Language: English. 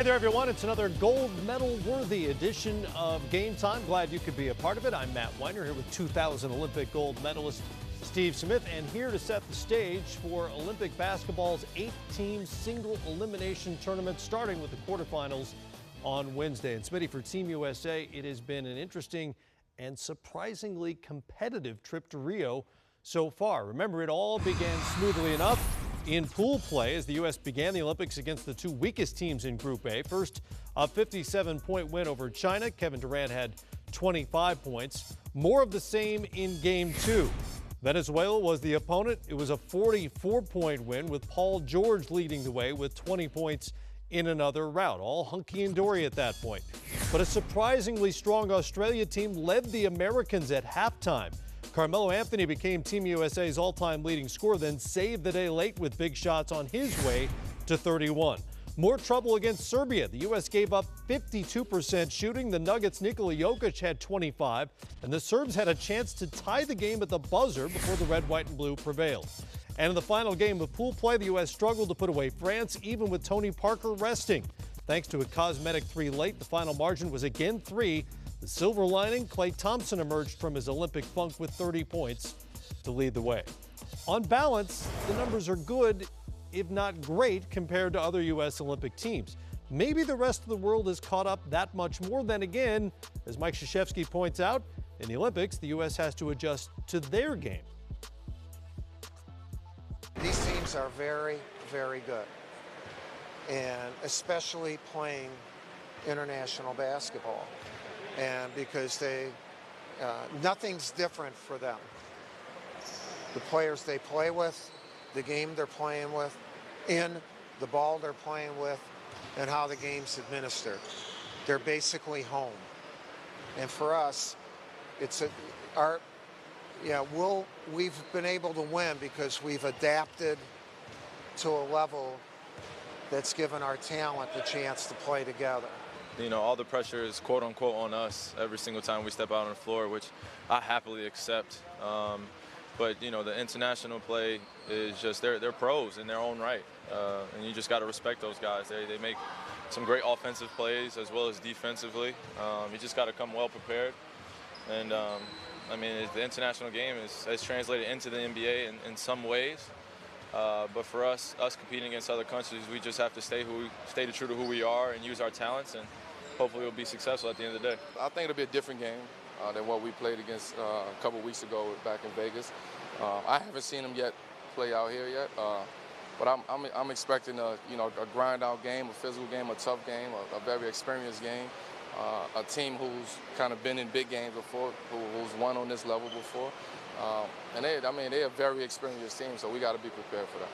Hey there, everyone. It's another gold medal worthy edition of Game Time. Glad you could be a part of it. I'm Matt Weiner here with 2000 Olympic gold medalist Steve Smith, and here to set the stage for Olympic basketball's 8-team single elimination tournament, starting with the quarterfinals on Wednesday. And Smitty, for Team USA, it has been an interesting and surprisingly competitive trip to Rio so far. Remember, it all began smoothly enough in pool play as the U.S. began the Olympics against the two weakest teams in Group A. First, a 57-point win over China. Kevin Durant had 25 points. More of the same in Game 2. Venezuela was the opponent. It was a 44-point win with Paul George leading the way with 20 points in another rout. All hunky and dory at that point. But a surprisingly strong Australia team led the Americans at halftime. Carmelo Anthony became Team USA's all-time leading scorer, then saved the day late with big shots on his way to 31. More trouble against Serbia. The U.S. gave up 52% shooting. The Nuggets' Nikola Jokic had 25, and the Serbs had a chance to tie the game at the buzzer before the red, white, and blue prevailed. And in the final game of pool play, the U.S. struggled to put away France, even with Tony Parker resting. Thanks to a cosmetic 3 late, the final margin was again 3. The silver lining, Klay Thompson emerged from his Olympic funk with 30 points to lead the way. On balance, the numbers are good, if not great, compared to other U.S. Olympic teams. Maybe the rest of the world has caught up that much more. Then again, as Mike Krzyzewski points out, in the Olympics, the U.S. has to adjust to their game. These teams are very, very good, and especially playing international basketball. And because nothing's different for them. The players they play with, the game they're playing with, in the ball they're playing with, and how the game's administered. They're basically home. And for us, we've been able to win because we've adapted to a level that's given our talent the chance to play together. You know, all the pressure is quote unquote on us every single time we step out on the floor, which I happily accept. But you know, the international play is just they're pros in their own right, and you just got to respect those guys. They make some great offensive plays as well as defensively. You just got to come well prepared. And I mean, the international game is translated into the NBA in some ways. But for us competing against other countries, we just have to stay true to who we are and use our talents, and hopefully we'll be successful at the end of the day. I think it'll be a different game than what we played against a couple weeks ago back in Vegas. I haven't seen them yet play out here yet, but I'm expecting a grind out game, a physical game, a tough game, a very experienced game. A team who's kind of been in big games before, who's won on this level before. And they're a very experienced team, so we got to be prepared for that.